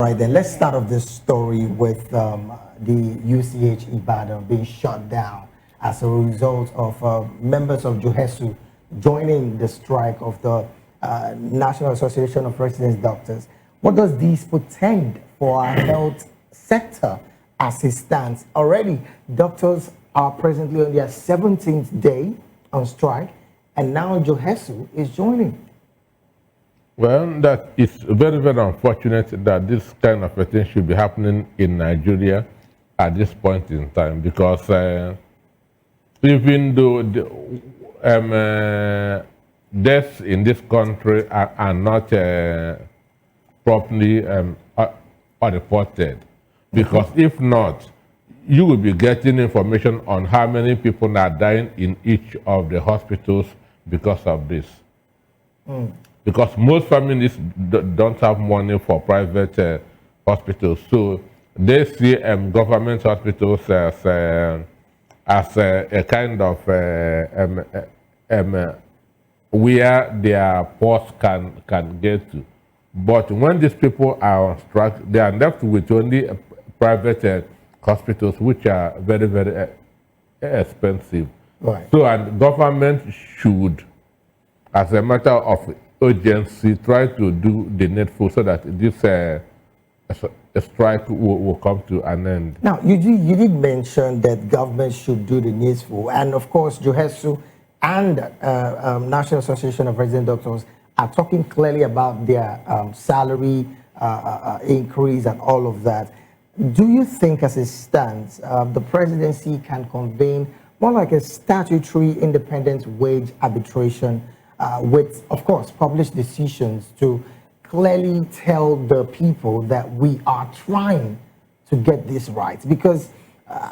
Right then, let's start off this story with the UCH Ibadan being shut down as a result of members of JOHESU joining the strike of the National Association of Resident Doctors. What does this portend for our health sector as it stands? Already, doctors are presently on their 17th day on strike, and now JOHESU is joining. Well, that is very, very unfortunate that this kind of a thing should be happening in Nigeria at this point in time, because even though the, deaths in this country are not properly reported, because if not, you will be getting information on how many people are dying in each of the hospitals because of this. Because most families don't have money for private hospitals, so they see government hospitals as a kind of where their posts can get to. But when these people are on strike, they are left with only private hospitals, which are very, very expensive. Right. So, and government should, as a matter of urgency, try to do the needful so that this a strike will come to an end. Now, you did mention that government should do the needful, and of course, JOHESU and National Association of Resident Doctors are talking clearly about their salary increase and all of that. Do you think, as it stands, the presidency can convene more like a statutory independent wage arbitration with, of course, published decisions to clearly tell the people that we are trying to get this right? Because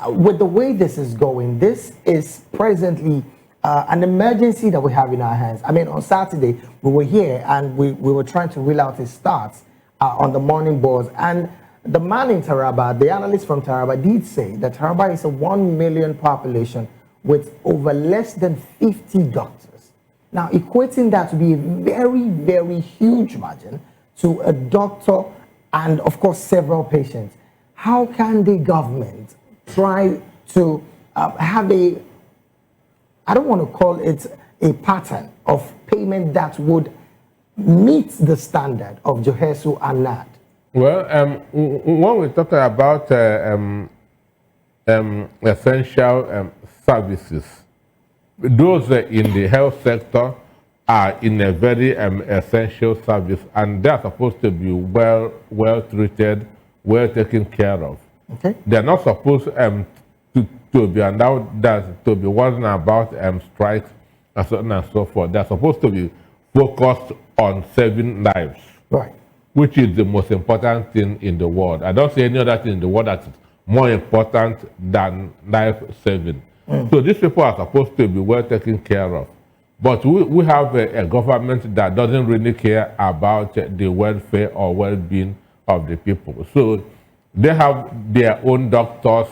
with the way this is going, this is presently an emergency that we have in our hands. I mean, on Saturday, we were here and we were trying to reel out his stats on the morning boards. And the man in Taraba, the analyst from Taraba, did say that Taraba is a 1 million population with over less than 50 doctors. Now, equating that to be a very, very huge margin to a doctor and, of course, several patients. How can the government try to have a, I don't want to call it a pattern of payment that would meet the standard of JOHESU and NAD? Well, when we talk about essential services, those in the health sector are in a very essential service, and they're supposed to be well treated, well taken care of. Okay. They're not supposed to be allowed to be worrying about strikes and so on and so forth. They're supposed to be focused on saving lives, right, which is the most important thing in the world. I don't see any other thing in the world that's more important than life saving. So these people are supposed to be well taken care of. But we have a government that doesn't really care about the welfare or well-being of the people. So they have their own doctors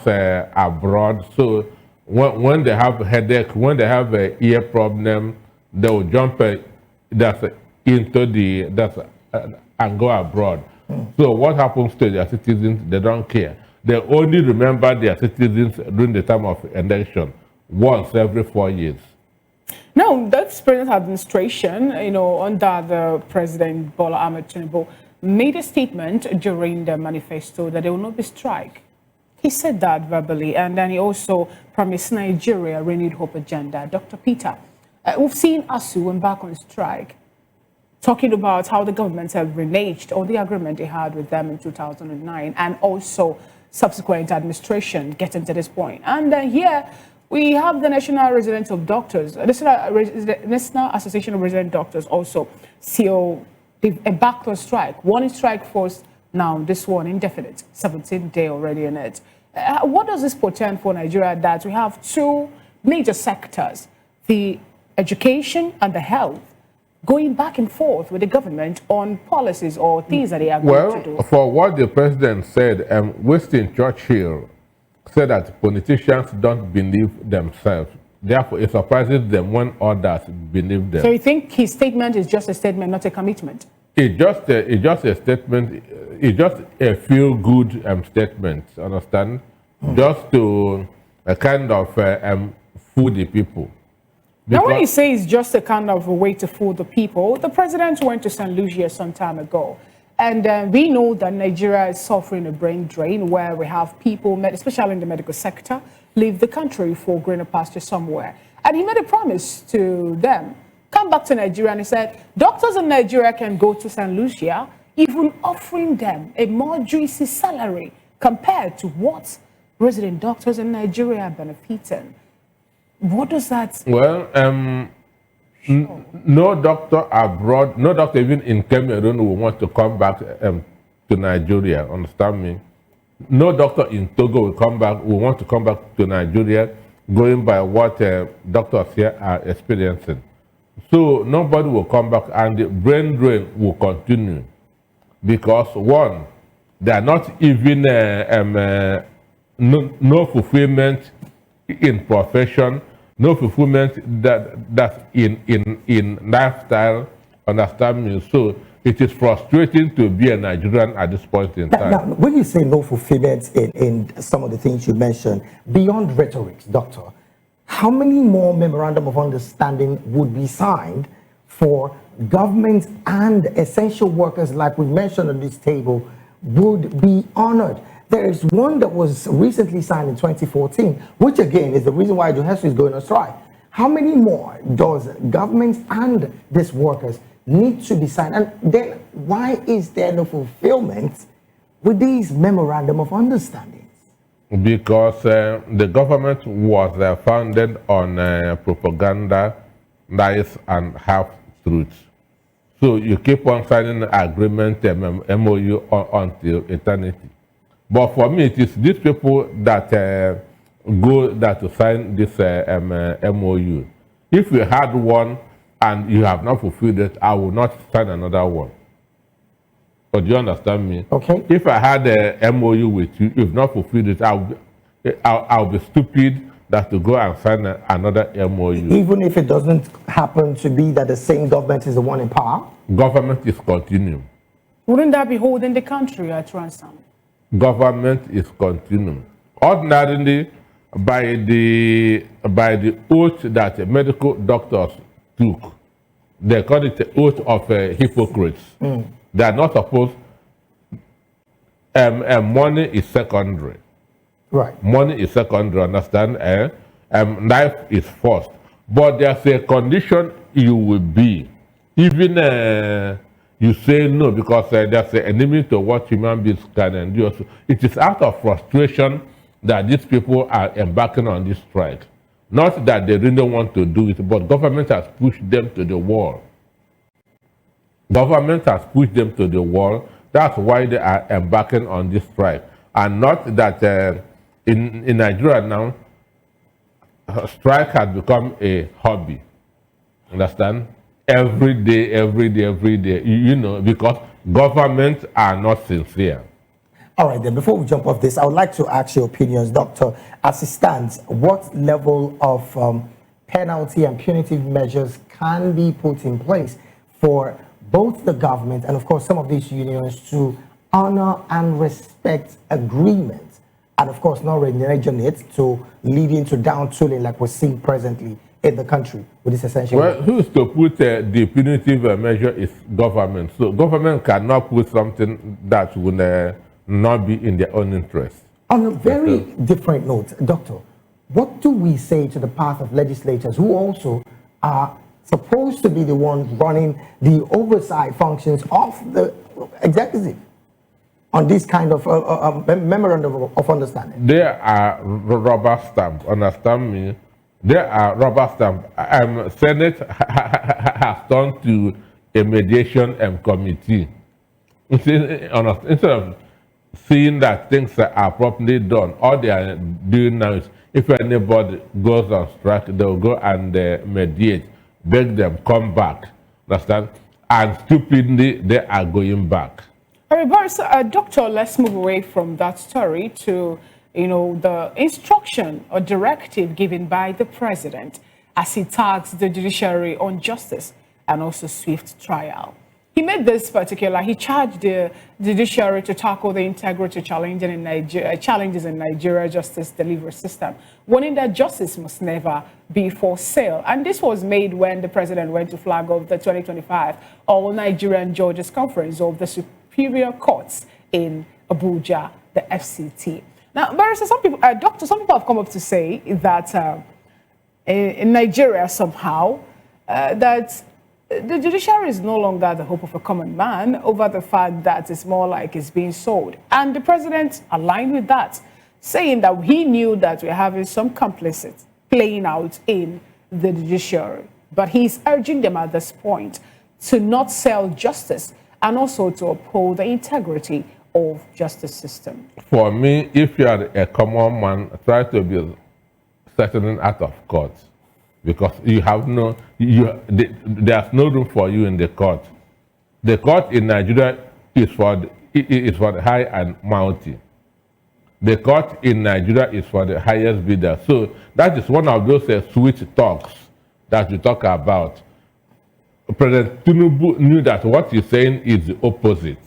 abroad. So when they have headache, when they have an ear problem, they will jump into the and go abroad. So what happens to their citizens? They don't care. They only remember their citizens during the time of election, once every 4 years. Now, this present administration, under the President Bola Ahmed Tinubu, made a statement during the manifesto that there will not be strike. He said that verbally, and then he also promised Nigeria a renewed hope agenda. Dr. Peter, we've seen ASU embark on strike, talking about how the government have reneged on the agreement they had with them in 2009, and also subsequent administration getting to this point. And then here we have the National Resident of Doctors, the National Association of Resident Doctors also seal a back on strike. One is strike force now, this one indefinite, 17th day already in it. What does this portend for Nigeria, that we have two major sectors, the education and the health, going back and forth with the government on policies or things that they are going to do? Well, for what the president said, Winston Churchill said that politicians don't believe themselves. Therefore, it surprises them when others believe them. So you think his statement is just a statement, not a commitment? It's just a statement. It's just a feel-good statement. Understand? Just to kind of fool the people. Now, when you say it's just a kind of a way to fool the people, the president went to St. Lucia some time ago. And we know that Nigeria is suffering a brain drain where we have people, especially in the medical sector, leave the country for greener pasture somewhere. And he made a promise to them, come back to Nigeria, and he said, doctors in Nigeria can go to St. Lucia, even offering them a more juicy salary compared to what resident doctors in Nigeria are benefiting. What does that... Well, no doctor abroad, no doctor even in Cameroon will want to come back to Nigeria, understand me? No doctor in Togo will want to come back to Nigeria going by what doctors here are experiencing. So nobody will come back, and the brain drain will continue. Because one, they are not even no fulfillment in profession, no fulfillment that's in lifestyle, understand me? So it is frustrating to be a Nigerian at this point in time. Now, when you say no fulfillment in some of the things you mentioned, beyond rhetoric, Doctor, how many more memorandum of understanding would be signed for government and essential workers, like we mentioned on this table, would be honored? There is one that was recently signed in 2014, which again is the reason why JOHESU is going on strike. How many more does government and these workers need to be signed? And then why is there no fulfillment with these memorandum of understandings? Because the government was founded on propaganda, lies, and half-truths. So you keep on signing agreement, MOU until eternity. But for me, it is these people that to sign this MOU. If you had one and you have not fulfilled it, I will not sign another one. But do you understand me? Okay. If I had a MOU with you, if not fulfilled it, I'll be stupid that to go and sign another MOU. Even if it doesn't happen to be that the same government is the one in power? Government is continuing. Wouldn't that be holding the country at ransom? Government is continuing. Ordinarily, by the oath that medical doctors took, they call it the oath of hypocrites. They are not supposed. Money is secondary. Right. Money is secondary. Understand? Life is first. But there's a condition you will be, even. You say no because there's an limit to what human beings can do. So it is out of frustration that these people are embarking on this strike. Not that they really want to do it, but government has pushed them to the wall. Government has pushed them to the wall. That's why they are embarking on this strike. And not that in Nigeria now, strike has become a hobby. Understand? Every day, you know, because governments are not sincere. All right, then, before we jump off this, I would like to ask your opinions, Doctor. As it stands, what level of penalty and punitive measures can be put in place for both the government and, of course, some of these unions to honor and respect agreements, and, of course, not renege on it to lead into down tooling like we're seeing presently in the country with this essential? Well, who's to put the punitive measure is government. So government cannot put something that would not be in their own interest. On a very different note, Doctor, what do we say to the path of legislators who also are supposed to be the ones running the oversight functions of the executive on this kind of memorandum of understanding? They are rubber stamp, understand me? They are rubber stamp. Senate has turned to a mediation committee. Instead of seeing that things are properly done, all they are doing now is if anybody goes on strike, they'll go and mediate, beg them, come back. Understand? And stupidly, they are going back. All right, Boris, Doctor, let's move away from that story to the instruction or directive given by the president as he tags the judiciary on justice and also swift trial. he made this particular, he charged the judiciary to tackle the integrity challenges in Nigeria's justice delivery system, warning that justice must never be for sale. And this was made when the president went to flag off the 2025 All Nigerian Judges Conference of the Superior Courts in Abuja, the FCT. Now, Barrister, some people have come up to say that in Nigeria somehow, that the judiciary is no longer the hope of a common man over the fact that it's more like it's being sold. And the president aligned with that, saying that he knew that we're having some complicit playing out in the judiciary. But he's urging them at this point to not sell justice and also to uphold the integrity of justice system. For me, if you are a common man, try to be settling out of court, because you have there's no room for you in the court. The court in Nigeria is for the high and mighty. The court in Nigeria is for the highest bidder. So that is one of those switch talks that you talk about. President Tinubu knew that what he's saying is the opposite.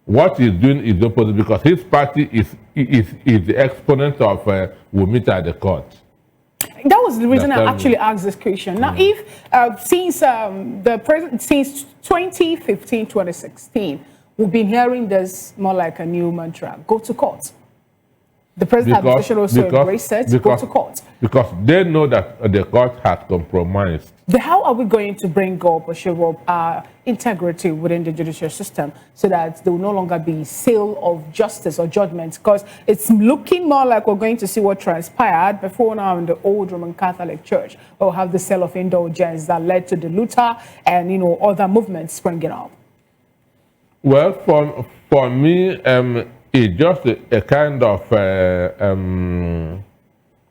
What he's doing is the opposite, because his party is the exponent of will meet at the court. That was the reason I actually asked this question. Now, if since the president, since 2015, 2016, we've been hearing this more like a new mantra: go to court. The president has also embraced it. Go to court, because they know that the court has compromised. How are we going to bring up or show up integrity within the judicial system so that there will no longer be sale of justice or judgment? Because it's looking more like we're going to see what transpired before now in the old Roman Catholic Church, or have the sale of indulgence that led to the Luther and other movements springing up. Well, for me, it's just a kind of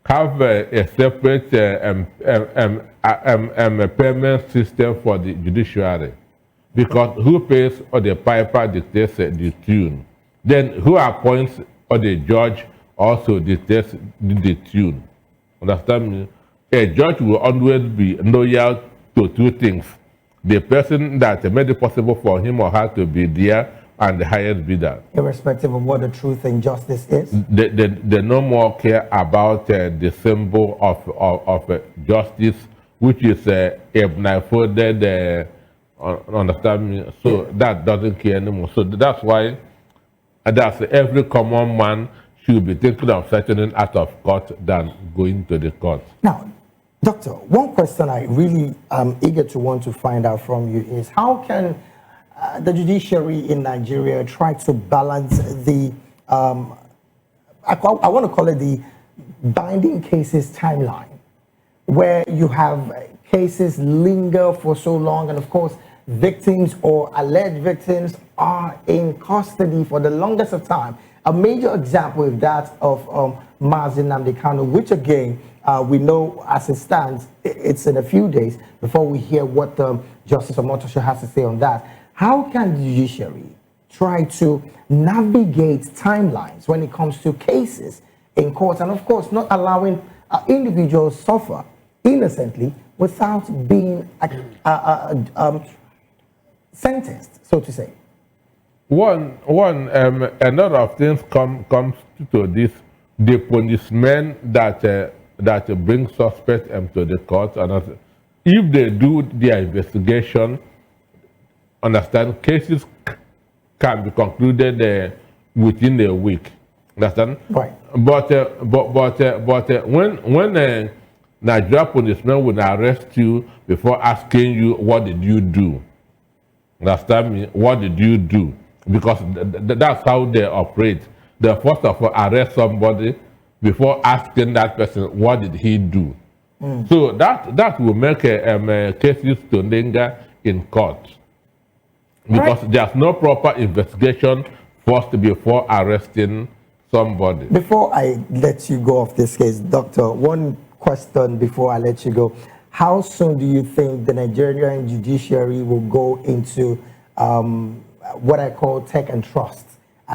have a separate payment system for the judiciary, because who pays or the piper dictates the tune. Then who appoints or the judge also dictates the tune. Understand me? A judge will always be loyal to two things: the person that made it possible for him or her to be there, and the highest bidder. Irrespective of what the truth and justice is? They no more care about the symbol of justice, which is a blindfolded, understand me? So that doesn't care anymore. So that's why every common man should be thinking of settling out of court than going to the court. Now, Doctor, one question I really am eager to want to find out from you is, how can the judiciary in Nigeria try to balance the, I want to call it the binding cases timeline, where you have cases linger for so long, and of course, victims or alleged victims are in custody for the longest of time. A major example is that of Mazi Nnamdi Kanu, which again, we know as it stands, it's in a few days before we hear what Justice Omotosho has to say on that. How can the judiciary try to navigate timelines when it comes to cases in court, and of course not allowing individuals suffer innocently without being sentenced, so to say? A lot of things comes to this. The policemen that bring suspects to the court, and if they do their investigation, understand, cases can be concluded within a week. Understand? Right. But when Nigerian policemen will arrest you before asking you what did you do, understand me? What did you do? Because that's how they operate. They first of all arrest somebody before asking that person what did he do. So that will make cases to linger in court. Because there's no proper investigation first before arresting somebody. Before I let you go off this case, Doctor, one question before I let you go. How soon do you think the Nigerian judiciary will go into what I call tech and trust?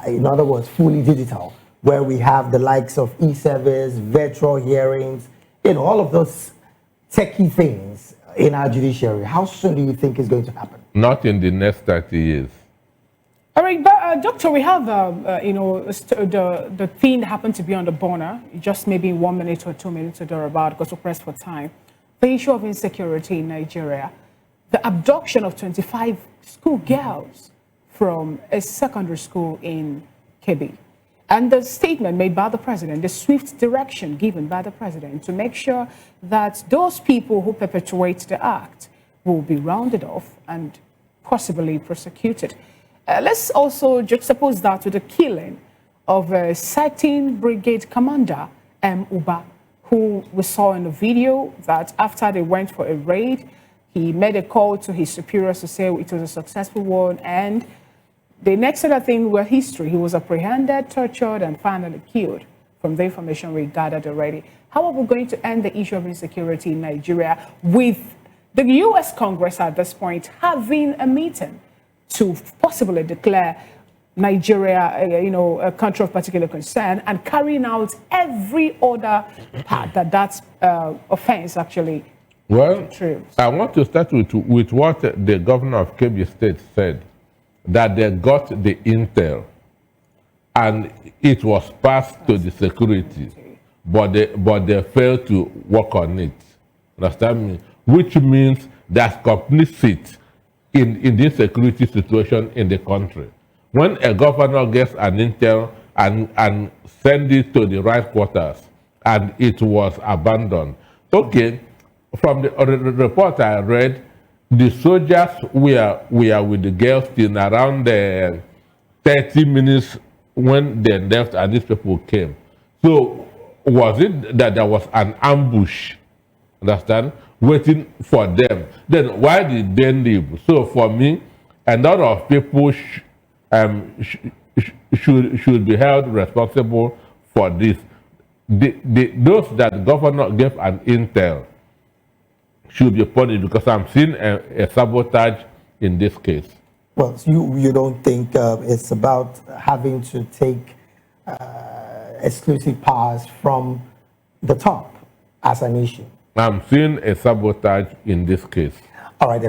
In other words, fully digital, where we have the likes of e-service, virtual hearings, all of those techie things in our judiciary. How soon do you think is going to happen? Not in the next 30 years. All right, but doctor, we have the thing that happened to be on the burner, just maybe 1 minute or 2 minutes or thereabout, because we're pressed for time. The issue of insecurity in Nigeria, the abduction of 25 schoolgirls from a secondary school in Kebbi, and the statement made by the president, the swift direction given by the president to make sure that those people who perpetuate the act will be rounded off and possibly prosecuted. Let's also juxtapose that with the killing of a certain brigade commander, Uba, who we saw in the video that after they went for a raid, he made a call to his superiors to say it was a successful one, and the next other thing were history. He was apprehended, tortured, and finally killed from the information we gathered already. How are we going to end the issue of insecurity in Nigeria with the U.S. Congress at this point having a meeting to possibly declare Nigeria, a country of particular concern, and carrying out every other part that offense actually contributes? I want to start with what the governor of Kebbi State said, that they got the intel and it was passed to the security, but they failed to work on it. Understand me? Which means that's complicit in this security situation in the country. When a governor gets an intel and send it to the right quarters and it was abandoned. Okay, from the report I read, the soldiers were with the girls till around 30 minutes when they left and these people came. So was it that there was an ambush, understand, waiting for them? Then why did they leave? So for me, a lot of people should be held responsible for this. Those that governor gave an intel should be punished, because I'm seeing a sabotage in this case. Well, so you don't think it's about having to take exclusive powers from the top as an issue? I'm seeing a sabotage in this case. All right.